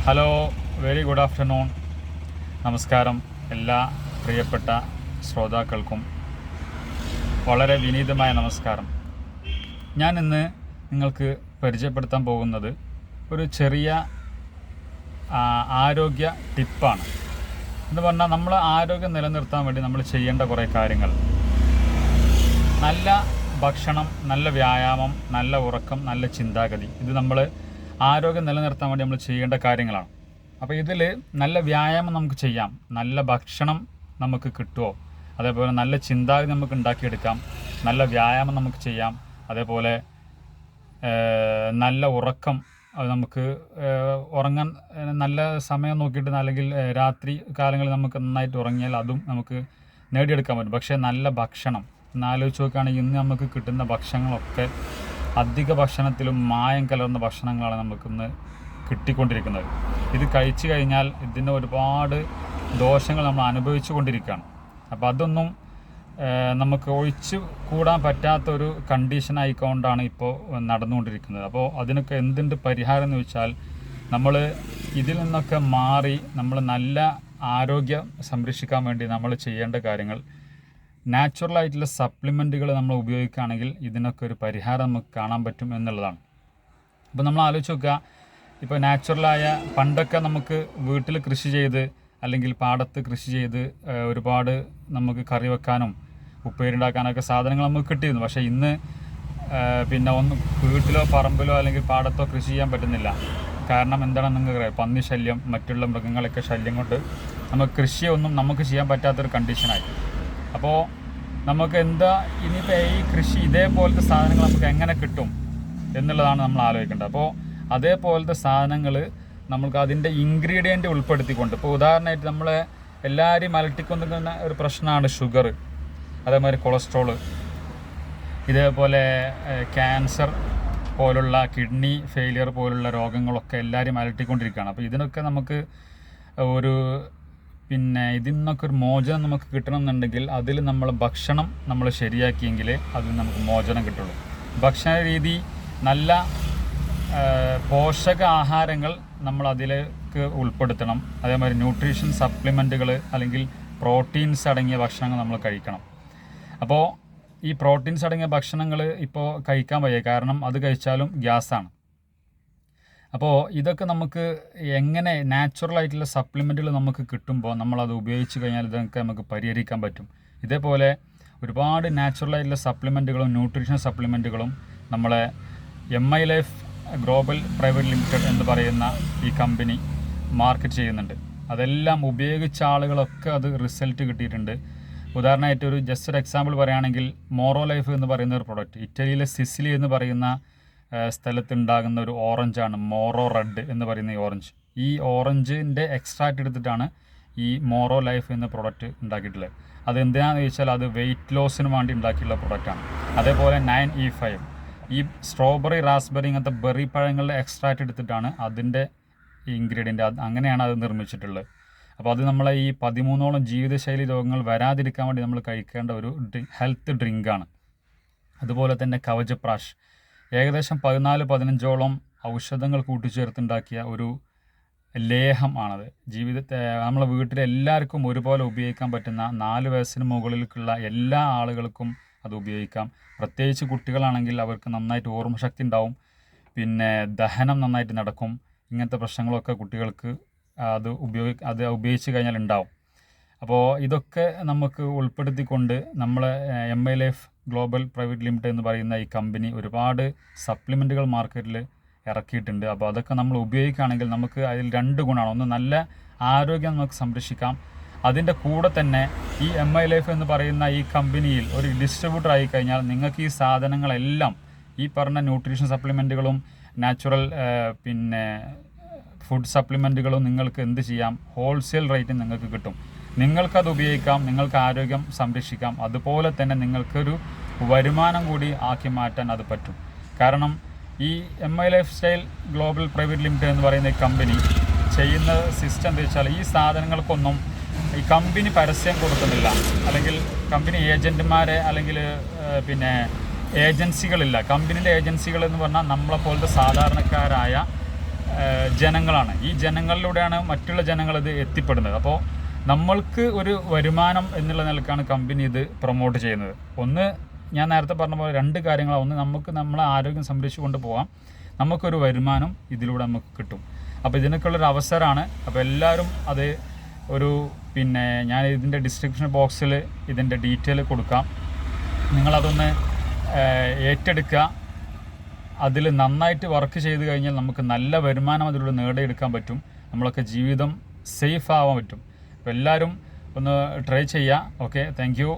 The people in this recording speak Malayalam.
Hello, very good afternoon. നമസ്കാരം എല്ലാ പ്രിയപ്പെട്ട ശ്രോതാക്കൾക്കും വളരെ വിനീതമായ നമസ്കാരം. ഞാൻ ഇന്ന് നിങ്ങൾക്ക് പരിചയപ്പെടുത്താൻ പോകുന്നത് ഒരു ചെറിയ ആരോഗ്യ ടിപ്പാണ്. എന്ന് പറഞ്ഞാൽ നമ്മൾ ആരോഗ്യം നിലനിർത്താൻ വേണ്ടി നമ്മൾ ചെയ്യേണ്ട കുറേ കാര്യങ്ങൾ: നല്ല ഭക്ഷണം, നല്ല വ്യായാമം, നല്ല ഉറക്കം, നല്ല ചിന്താഗതി. ഇത് നമ്മൾ ആരോഗ്യം നിലനിർത്താൻ വേണ്ടി നമ്മൾ ചെയ്യേണ്ട കാര്യങ്ങളാണ്. അപ്പോൾ ഇതിൽ നല്ല വ്യായാമം നമുക്ക് ചെയ്യാം, നല്ല ഭക്ഷണം നമുക്ക് കിട്ടുമോ, അതേപോലെ നല്ല ചിന്താഗതി നമുക്ക് ഉണ്ടാക്കിയെടുക്കാം, നല്ല വ്യായാമം നമുക്ക് ചെയ്യാം, അതേപോലെ നല്ല ഉറക്കം നമുക്ക് ഉറങ്ങാൻ നല്ല സമയം നോക്കിയിട്ട്, അല്ലെങ്കിൽ രാത്രി കാലങ്ങളിൽ നമുക്ക് നന്നായിട്ട് ഉറങ്ങിയാൽ അതും നമുക്ക് നേടിയെടുക്കാൻ പറ്റും. പക്ഷേ നല്ല ഭക്ഷണം എന്നാലോചിച്ച് നോക്കുകയാണെങ്കിൽ ഇന്ന് നമുക്ക് കിട്ടുന്ന ഭക്ഷണങ്ങളൊക്കെ അധിക ഭക്ഷണത്തിലും മായം കലർന്ന ഭക്ഷണങ്ങളാണ് നമുക്കിന്ന് കിട്ടിക്കൊണ്ടിരിക്കുന്നത്. ഇത് കഴിച്ചു കഴിഞ്ഞാൽ ഇതിന് ഒരുപാട് ദോഷങ്ങൾ നമ്മൾ അനുഭവിച്ചു കൊണ്ടിരിക്കുകയാണ്. അപ്പോൾ അതൊന്നും നമുക്ക് ഒഴിച്ചു കൂടാൻ പറ്റാത്തൊരു കണ്ടീഷൻ ആയിക്കൊണ്ടാണ് ഇപ്പോൾ നടന്നുകൊണ്ടിരിക്കുന്നത്. അപ്പോൾ അതിനൊക്കെ എന്തുണ്ട് പരിഹാരം എന്ന് വെച്ചാൽ, നമ്മൾ ഇതിൽ നിന്നൊക്കെ മാറി നമ്മൾ നല്ല ആരോഗ്യം സംരക്ഷിക്കാൻ വേണ്ടി നമ്മൾ ചെയ്യേണ്ട കാര്യങ്ങൾ, നാച്ചുറലായിട്ടുള്ള സപ്ലിമെൻറ്റുകൾ നമ്മൾ ഉപയോഗിക്കുകയാണെങ്കിൽ ഇതിനൊക്കെ ഒരു പരിഹാരം നമുക്ക് കാണാൻ പറ്റും എന്നുള്ളതാണ്. ഇപ്പോൾ നമ്മൾ ആലോചിച്ച് നോക്കുക, ഇപ്പോൾ നാച്ചുറലായ പണ്ടൊക്കെ നമുക്ക് വീട്ടിൽ കൃഷി ചെയ്ത് അല്ലെങ്കിൽ പാടത്ത് കൃഷി ചെയ്ത് ഒരുപാട് നമുക്ക് കറി വെക്കാനും ഉപ്പേരുണ്ടാക്കാനൊക്കെ സാധനങ്ങൾ നമുക്ക് കിട്ടിയിരുന്നു. പക്ഷേ ഇന്ന് പിന്നെ വീട്ടിലോ പറമ്പിലോ അല്ലെങ്കിൽ പാടത്തോ കൃഷി ചെയ്യാൻ പറ്റുന്നില്ല. കാരണം എന്താണെന്ന് നിങ്ങൾക്കറിയാം, പന്നി ശല്യം, മറ്റുള്ള മൃഗങ്ങളൊക്കെ ശല്യം കൊണ്ട് നമുക്ക് കൃഷിയൊന്നും നമുക്ക് ചെയ്യാൻ പറ്റാത്തൊരു കണ്ടീഷനായി. അപ്പോൾ നമുക്ക് ഇനിയിപ്പോൾ ഈ കൃഷി ഇതേപോലത്തെ സാധനങ്ങൾ നമുക്ക് എങ്ങനെ കിട്ടും എന്നുള്ളതാണ് നമ്മൾ ആലോചിക്കേണ്ടത്. അപ്പോൾ അതേപോലത്തെ സാധനങ്ങൾ നമുക്ക് അതിൻ്റെ ഇൻഗ്രീഡിയൻറ്റ് ഉൾപ്പെടുത്തിക്കൊണ്ട്, ഇപ്പോൾ ഉദാഹരണമായിട്ട് നമ്മളെ എല്ലാവരെയും അലട്ടിക്കൊണ്ടിരിക്കുന്ന ഒരു പ്രശ്നമാണ് ഷുഗർ, അതേമാതിരി കൊളസ്ട്രോള്, ഇതേപോലെ ക്യാൻസർ പോലുള്ള കിഡ്നി ഫെയിലിയർ പോലുള്ള രോഗങ്ങളൊക്കെ എല്ലാവരും അലട്ടിക്കൊണ്ടിരിക്കുകയാണ്. അപ്പോൾ ഇതിനൊക്കെ നമുക്ക് ഇതിൽ നിന്നൊക്കെ ഒരു മോചനം നമുക്ക് കിട്ടണമെന്നുണ്ടെങ്കിൽ അതിൽ നമ്മൾ ഭക്ഷണം നമ്മൾ ശരിയാക്കിയെങ്കിൽ അതിൽ നമുക്ക് മോചനം കിട്ടുള്ളൂ. ഭക്ഷണ രീതി, നല്ല പോഷക ആഹാരങ്ങൾ നമ്മൾ അതിലേക്ക് ഉൾപ്പെടുത്തണം. അതേമാതിരി ന്യൂട്രീഷൻ സപ്ലിമെൻറ്റുകൾ അല്ലെങ്കിൽ പ്രോട്ടീൻസ് അടങ്ങിയ ഭക്ഷണങ്ങൾ നമ്മൾ കഴിക്കണം. അപ്പോൾ ഈ പ്രോട്ടീൻസ് അടങ്ങിയ ഭക്ഷണങ്ങൾ ഇപ്പോൾ കഴിക്കാൻ വയ്യ, കാരണം അത് കഴിച്ചാലും ഗ്യാസാണ്. അപ്പോൾ ഇതൊക്കെ നമുക്ക് എങ്ങനെ നാച്ചുറലായിട്ടുള്ള സപ്ലിമെൻറ്റുകൾ നമുക്ക് കിട്ടുമ്പോൾ നമ്മളത് ഉപയോഗിച്ച് കഴിഞ്ഞാൽ ഇതൊക്കെ നമുക്ക് പരിഹരിക്കാൻ പറ്റും. ഇതേപോലെ ഒരുപാട് നാച്ചുറലായിട്ടുള്ള സപ്ലിമെൻറ്റുകളും ന്യൂട്രീഷൻ സപ്ലിമെൻറ്റുകളും നമ്മളെ MI life global private limited എന്ന് പറയുന്ന ഈ കമ്പനി മാർക്കറ്റ് ചെയ്യുന്നുണ്ട്. അതെല്ലാം ഉപയോഗിച്ച ആളുകളൊക്കെ അത് റിസൾട്ട് കിട്ടിയിട്ടുണ്ട്. ഉദാഹരണമായിട്ട് ജസ്റ്റ് ഒരു എക്സാമ്പിൾ പറയുകയാണെങ്കിൽ, മോറോ ലൈഫ് എന്ന് പറയുന്ന ഒരു പ്രൊഡക്റ്റ്, ഇറ്റലിയിലെ സിസിലി എന്ന് പറയുന്ന സ്ഥലത്തുണ്ടാകുന്ന ഒരു ഓറഞ്ചാണ് മോറോ റെഡ് എന്ന് പറയുന്ന ഈ ഓറഞ്ച്. ഈ ഓറഞ്ചിൻ്റെ എക്സ്ട്രാക്റ്റ് എടുത്തിട്ടാണ് ഈ മോറോ ലൈഫ് എന്ന പ്രൊഡക്റ്റ് ഉണ്ടാക്കിയിട്ടുള്ളത്. അത് എന്തിനാണെന്ന് ചോദിച്ചാൽ അത് വെയിറ്റ് ലോസിന് വേണ്ടി ഉണ്ടാക്കിയിട്ടുള്ള പ്രൊഡക്റ്റാണ്. അതേപോലെ 9E5 ഈ സ്ട്രോബെറി, റാസ്ബെറി ഇങ്ങനത്തെ ബെറി പഴങ്ങളുടെ എക്സ്ട്രാക്റ്റ് എടുത്തിട്ടാണ് അതിൻ്റെ ഇൻഗ്രീഡിയൻ്റ്, അങ്ങനെയാണ് അത് നിർമ്മിച്ചിട്ടുള്ളത്. അപ്പോൾ അത് നമ്മളെ ഈ 13ഓളം ജീവിതശൈലി രോഗങ്ങൾ വരാതിരിക്കാൻ വേണ്ടി നമ്മൾ കഴിക്കേണ്ട ഒരു ഹെൽത്ത് ഡ്രിങ്കാണ്. അതുപോലെ തന്നെ കവചപ്രാഷ് ഏകദേശം 14-15ഓളം ഔഷധങ്ങൾ കൂട്ടിച്ചേർത്തുണ്ടാക്കിയ ഒരു ലേഹം ആണത്. നമ്മളെ വീട്ടിലെ എല്ലാവർക്കും ഒരുപോലെ ഉപയോഗിക്കാൻ പറ്റുന്ന 4 വയസ്സിന് മുകളിലേക്കുള്ള എല്ലാ ആളുകൾക്കും അത് ഉപയോഗിക്കാം. പ്രത്യേകിച്ച് കുട്ടികളാണെങ്കിൽ അവർക്ക് നന്നായിട്ട് ഓർമ്മശക്തി ഉണ്ടാവും, പിന്നെ ദഹനം നന്നായിട്ട് നടക്കും. ഇങ്ങനത്തെ പ്രശ്നങ്ങളൊക്കെ കുട്ടികൾക്ക് അത് ഉപയോഗിച്ച് കഴിഞ്ഞാൽ ഉണ്ടാവും. അപ്പോൾ ഇതൊക്കെ നമുക്ക് ഉൾപ്പെടുത്തിക്കൊണ്ട് നമ്മളെ MI life global private limited എന്ന് പറയുന്ന ഈ കമ്പനി ഒരുപാട് സപ്ലിമെൻറ്റുകൾ മാർക്കറ്റിൽ ഇറക്കിയിട്ടുണ്ട്. അപ്പോൾ അതൊക്കെ നമ്മൾ ഉപയോഗിക്കുകയാണെങ്കിൽ നമുക്ക് അതിൽ 2 ഗുണമാണ്. ഒന്ന്, നല്ല ആരോഗ്യം നമുക്ക് സംരക്ഷിക്കാം. അതിൻ്റെ കൂടെ തന്നെ ഈ MI ലൈഫ് എന്ന് പറയുന്ന ഈ കമ്പനിയിൽ ഒരു ഡിസ്ട്രിബ്യൂട്ടർ ആയി കഴിഞ്ഞാൽ നിങ്ങൾക്ക് ഈ സാധനങ്ങളെല്ലാം, ഈ പറഞ്ഞ ന്യൂട്രീഷൻ സപ്ലിമെൻറ്റുകളും നാച്ചുറൽ ഫുഡ് സപ്ലിമെൻറ്റുകളും നിങ്ങൾക്ക് എന്ത് ചെയ്യാം, ഹോൾസെയിൽ റേറ്റിൽ നിങ്ങൾക്ക് കിട്ടും. നിങ്ങൾക്കത് ഉപയോഗിക്കാം, നിങ്ങൾക്ക് ആരോഗ്യം സംരക്ഷിക്കാം. അതുപോലെ തന്നെ നിങ്ങൾക്കൊരു വരുമാനം കൂടി ആക്കി മാറ്റാൻ അത് പറ്റും. കാരണം ഈ MI life style global private limited എന്ന് പറയുന്ന ഈ കമ്പനി ചെയ്യുന്ന സിസ്റ്റം എന്താ വെച്ചാൽ, ഈ സാധനങ്ങൾക്കൊന്നും ഈ കമ്പനി പരസ്യം കൊടുക്കുന്നില്ല, അല്ലെങ്കിൽ കമ്പനി ഏജൻറ്റുമാരെ അല്ലെങ്കിൽ ഏജൻസികളില്ല. കമ്പനിയുടെ ഏജൻസികൾ എന്ന് പറഞ്ഞാൽ നമ്മളെപ്പോലത്തെ സാധാരണക്കാരായ ജനങ്ങളാണ്. ഈ ജനങ്ങളിലൂടെയാണ് മറ്റുള്ള ജനങ്ങൾ ഇത് എത്തിപ്പെടുന്നത്. അപ്പോൾ നമ്മൾക്ക് ഒരു വരുമാനം എന്നുള്ള നിലക്കാണ് കമ്പനി ഇത് പ്രൊമോട്ട് ചെയ്യുന്നത്. ഒന്ന്, ഞാൻ നേരത്തെ പറഞ്ഞ പോലെ 2 കാര്യങ്ങളാണ്. ഒന്ന്, നമുക്ക് നമ്മളെ ആരോഗ്യം സംരക്ഷിച്ചുകൊണ്ട് പോകാം, നമുക്കൊരു വരുമാനം ഇതിലൂടെ നമുക്ക് കിട്ടും. അപ്പോൾ ഇതിനൊക്കെയുള്ളൊരു അവസരമാണ്. അപ്പോൾ എല്ലാവരും അത് ഞാൻ ഇതിൻ്റെ ഡിസ്ക്രിപ്ഷൻ ബോക്സിൽ ഇതിൻ്റെ ഡീറ്റെയിൽ കൊടുക്കാം. നിങ്ങളതൊന്ന് ഏറ്റെടുക്കുക. അതിൽ നന്നായിട്ട് വർക്ക് ചെയ്ത് കഴിഞ്ഞാൽ നമുക്ക് നല്ല വരുമാനം അതിലൂടെ നേടിയെടുക്കാൻ പറ്റും. നമ്മളൊക്കെ ജീവിതം സേഫ് ആവാൻ പറ്റും. അപ്പോൾ എല്ലാവരും ഒന്ന് ട്രൈ ചെയ്യുക. Okay, thank you.